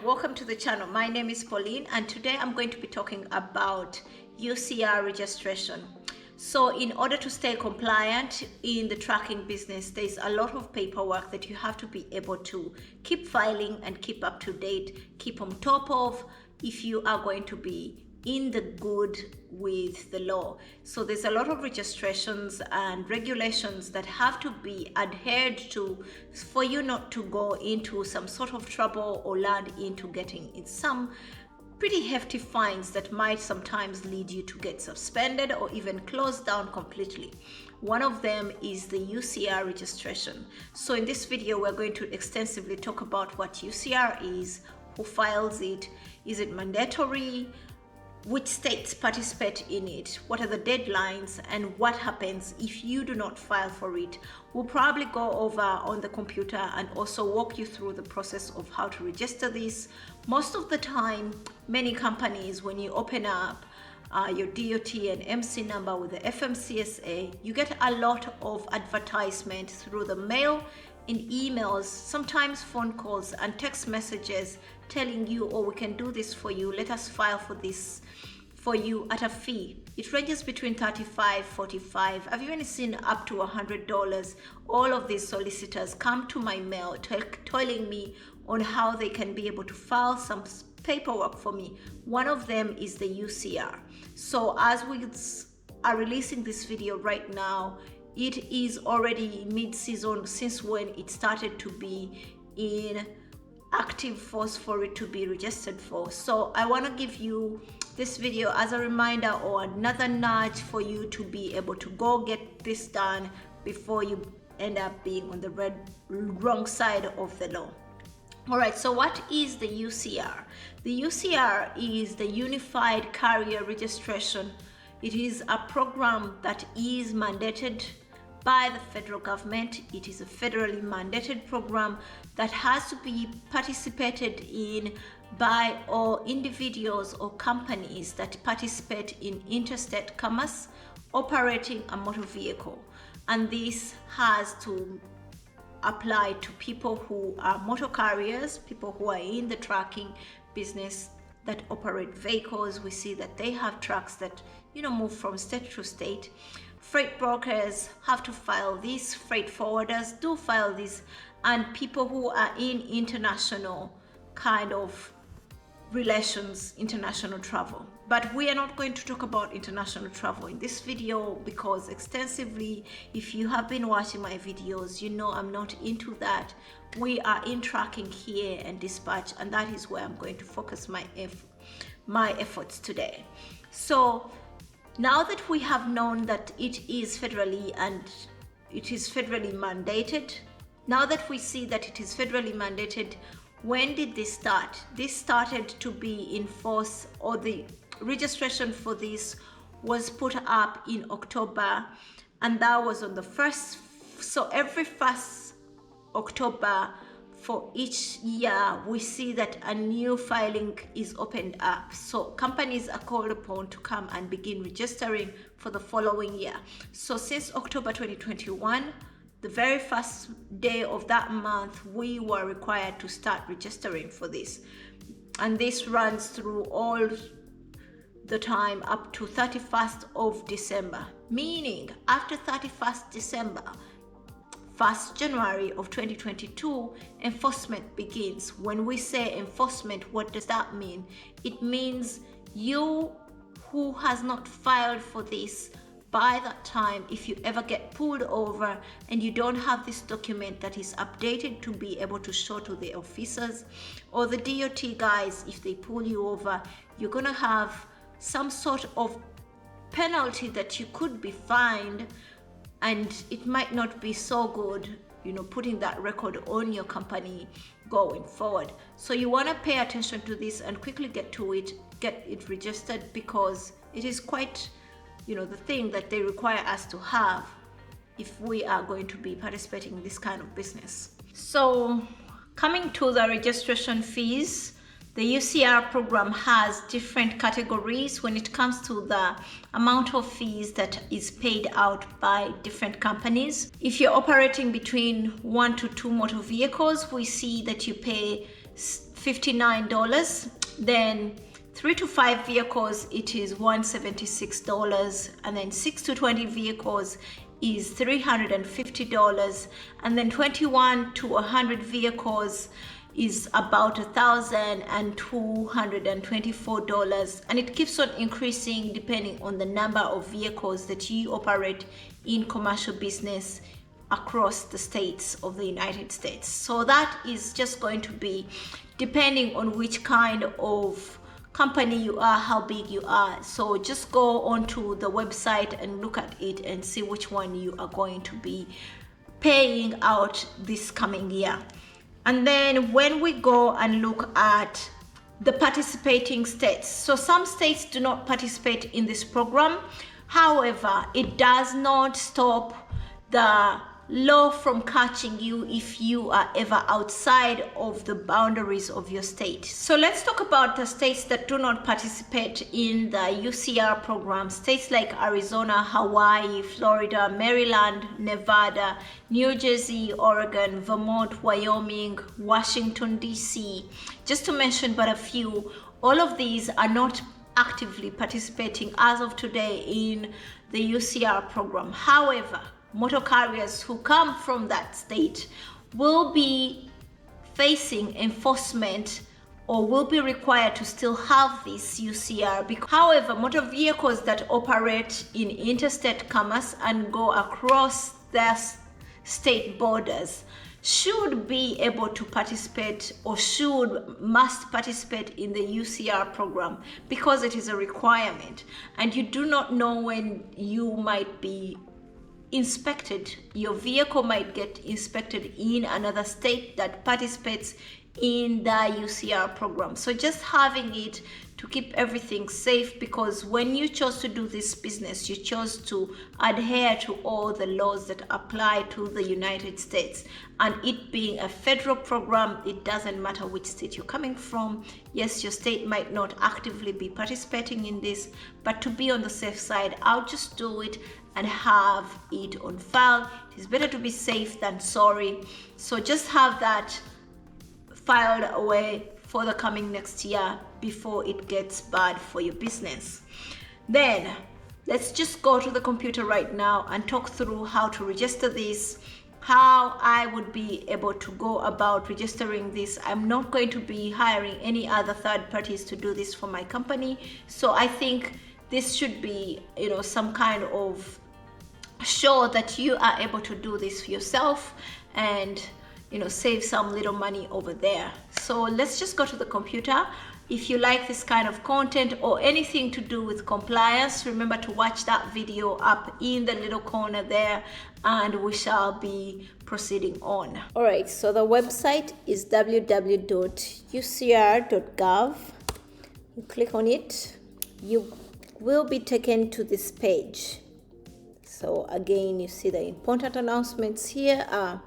welcome to the channel. My name is Pauline and today I'm going to be talking about UCR registration. So in order to stay compliant in the tracking business, there's a lot of paperwork that you have to be able to keep filing and keep up to date, keep on top of if you are going to be in the good with the law. So there's a lot of registrations and regulations that have to be adhered to for you not to go into some sort of trouble or land into getting in some pretty hefty fines that might sometimes lead you to get suspended or even closed down completely. One of them is the UCR registration. So in this video, we're going to extensively talk about what UCR is, who files it, is it mandatory, which states participate in it, what are the deadlines, and what happens if you do not file for it. We'll probably go over on the computer and also walk you through the process of how to register this. Most of the time, many companies, when you open up your DOT and MC number with the FMCSA, you get a lot of advertisement through the mail, in emails, sometimes phone calls and text messages telling you, oh, we can do this for you, let us file for this for you at a fee. It ranges between $35, $45. I've even seen up to $100. All of these solicitors come to my mail telling me on how they can be able to file some paperwork for me. One of them is the UCR. So as we are releasing this video right now, it is already mid-season since when it started to be in active force for it to be registered for. So I want to give you this video as a reminder or another nudge for you to be able to go get this done before you end up being on the wrong side of the law. All right, so what is the UCR? The UCR is the Unified Carrier Registration. It is a program that is mandated by the federal government. It is a federally mandated program that has to be participated in by all individuals or companies that participate in interstate commerce operating a motor vehicle. And this has to apply to people who are motor carriers, people who are in the tracking business that operate vehicles. We see that they have trucks that move from state to state. Freight brokers have to file this, freight forwarders do file this, and people who are in international kind of relations, international travel. But we are not going to talk about international travel in this video because extensively, if you have been watching my videos, you know I'm not into that. We are in tracking here and dispatch, and that is where I'm going to focus my efforts today. So now that we have known that it is federally mandated, now that we see that it is federally mandated, when did this start? This started to be in force, or the registration for this was put up in October, and that was on the 1st. So every 1st October for each year, we see that a new filing is opened up. So companies are called upon to come and begin registering for the following year. So since October 2021, the very first day of that month, we were required to start registering for this. And this runs through all the time up to 31st of December, meaning after 31st December, 1st January of 2022, enforcement begins. When we say enforcement, what does that mean? It means you who has not filed for this by that time, if you ever get pulled over and you don't have this document that is updated to be able to show to the officers or the DOT guys, if they pull you over, you're gonna have some sort of penalty that you could be fined, and it might not be so good, putting that record on your company going forward. So you want to pay attention to this and quickly get it registered, because it is quite, the thing that they require us to have if we are going to be participating in this kind of business. So coming to the registration fees, the UCR program has different categories when it comes to the amount of fees that is paid out by different companies. If you're operating between 1 to 2 motor vehicles, we see that you pay $59. Then 3 to 5 vehicles, it is $176, and then 6 to 20 vehicles is $350, and then 21 to 100 vehicles is about $1,224, and it keeps on increasing depending on the number of vehicles that you operate in commercial business across the states of the United States. So that is just going to be depending on which kind of company you are, how big you are. So just go onto the website and look at it and see which one you are going to be paying out this coming year. And then when we go and look at the participating states, so some states do not participate in this program. However, it does not stop the law from catching you if you are ever outside of the boundaries of your state. So let's talk about the states that do not participate in the UCR program. States like Arizona, Hawaii, Florida, Maryland, Nevada, New Jersey, Oregon, Vermont, Wyoming, Washington, DC, just to mention but a few. All of these are not actively participating as of today in the UCR program. However, motor carriers who come from that state will be facing enforcement or will be required to still have this UCR. However, motor vehicles that operate in interstate commerce and go across their state borders should be able to participate or must participate in the UCR program because it is a requirement, and you do not know when you might be inspected. Your vehicle might get inspected in another state that participates in the UCR program. So just having it to keep everything safe, because when you chose to do this business, you chose to adhere to all the laws that apply to the United States. And it being a federal program, it doesn't matter which state you're coming from. Yes, your state might not actively be participating in this, but to be on the safe side, I'll just do it and have it on file. It is better to be safe than sorry. So just have that filed away for the coming next year before it gets bad for your business. Then let's just go to the computer right now and talk through how to register this, how I would be able to go about registering this. I'm not going to be hiring any other third parties to do this for my company. So I think this should be, some kind of show that you are able to do this for yourself and save some little money over there. So let's just go to the computer. If you like this kind of content or anything to do with compliance, remember to watch that video up in the little corner there, and we shall be proceeding on. All right, so the website is www.ucr.gov. You click on it, you will be taken to this page. So again, you see the important announcements here are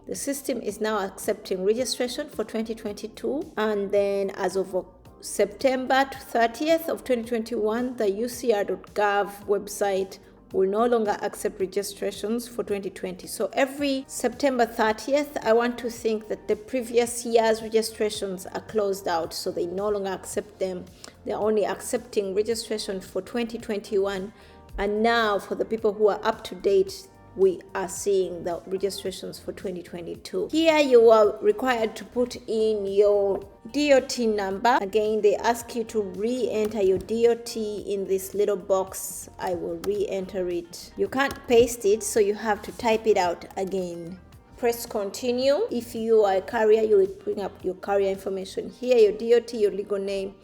the system is now accepting registration for 2022, and then as of September 30th of 2021, the UCR.gov website will no longer accept registrations for 2020. So every September 30th, I want to think that the previous year's registrations are closed out, so they no longer accept them. They're only accepting registration for 2021. And now for the people who are up to date, we are seeing the registrations for 2022. Here you are required to put in your DOT number. Again, they ask you to re-enter your DOT in this little box. I will re-enter it. You can't paste it, so you have to type it out again. Press continue. If you are a carrier, you will bring up your carrier information here, your DOT, your legal name,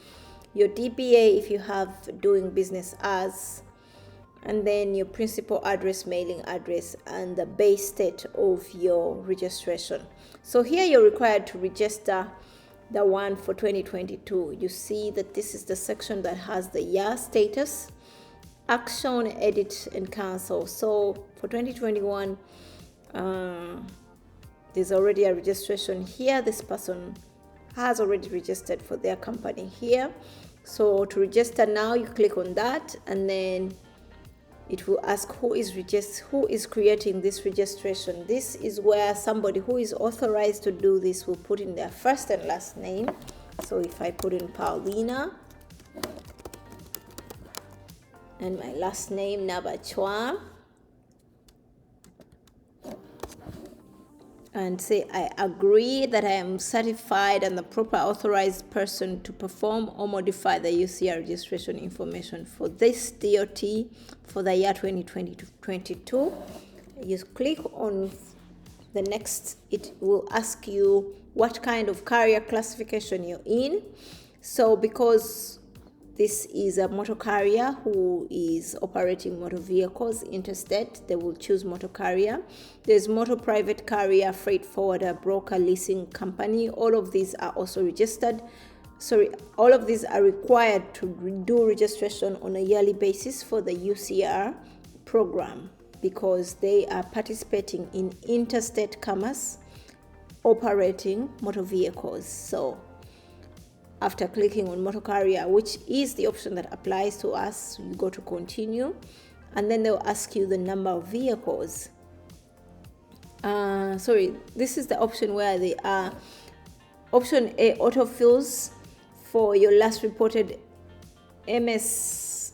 your DBA if you have doing business as, and then your principal address, mailing address, and the base state of your registration. So here you're required to register the one for 2022. You see that this is the section that has the year status, action, edit, and cancel. So for 2021, there's already a registration here. This person has already registered for their company here. So to register now, you click on that, and then it will ask who is creating this registration. This is where somebody who is authorized to do this will put in their first and last name. So if I put in Paulina and my last name Nabachwa, and say I agree that I am certified and the proper authorized person to perform or modify the UCR registration information for this DOT for the year 2022. You click on the next, it will ask you what kind of carrier classification you're in. So because this is a motor carrier who is operating motor vehicles interstate, they will choose motor carrier. There's motor private carrier, freight forwarder, broker, leasing company. All of these are also registered. All of these are required to do registration on a yearly basis for the UCR program because they are participating in interstate commerce operating motor vehicles. So after clicking on motor carrier, which is the option that applies to us, you go to continue, and then they'll ask you the number of vehicles. This is the option where they are. Option A, autofills for your last reported MCS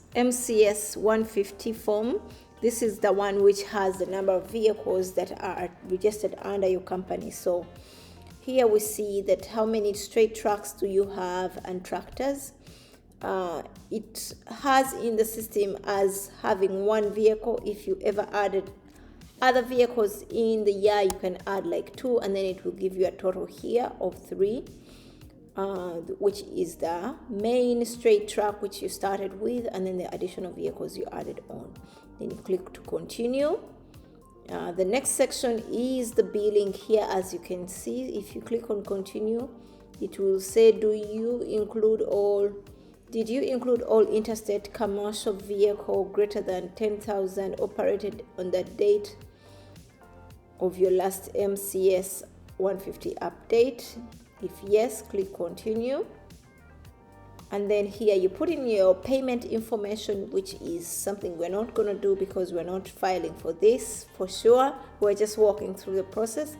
150 form. This is the one which has the number of vehicles that are registered under your company. So here we see that how many straight trucks do you have and tractors. It has in the system as having one vehicle. If you ever added other vehicles in the year, you can add like 2, and then it will give you a total here of 3, which is the main straight truck which you started with, and then the additional vehicles you added on. Then you click to continue. The next section is the billing. Here, as you can see, if you click on continue, it will say, did you include all interstate commercial vehicle greater than 10,000 operated on the date of your last MCS 150 update? If yes, click continue. And then here you put in your payment information, which is something we're not going to do because we're not filing for this for sure. We're just walking through the process.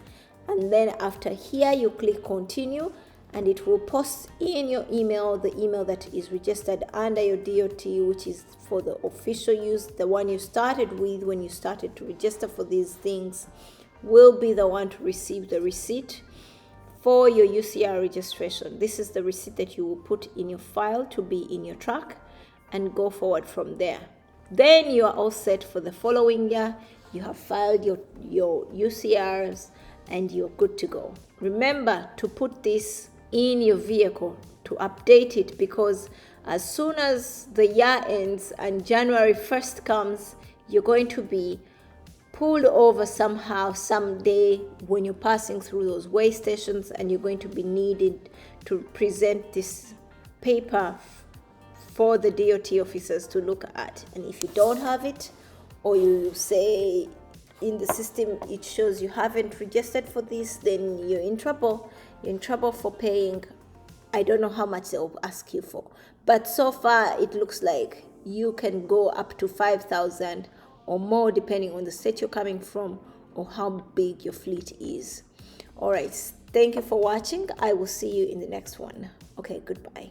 And then after here, you click continue, and it will post in your email the email that is registered under your DOT, which is for the official use. The one you started with when you started to register for these things will be the one to receive the receipt for your UCR registration. This is the receipt that you will put in your file to be in your track and go forward from there. Then you are all set for the following year. You have filed your UCRs and you're good to go. Remember to put this in your vehicle to update it, because as soon as the year ends and January 1st comes, you're going to be pulled over somehow someday when you're passing through those weigh stations, and you're going to be needed to present this paper for the DOT officers to look at. And if you don't have it, or you say in the system it shows you haven't registered for this, then you're in trouble. You're in trouble for paying, I don't know how much they'll ask you for, but so far it looks like you can go up to 5,000 or more depending on the state you're coming from or how big your fleet is. All right, thank you for watching. I will see you in the next one. Okay, goodbye.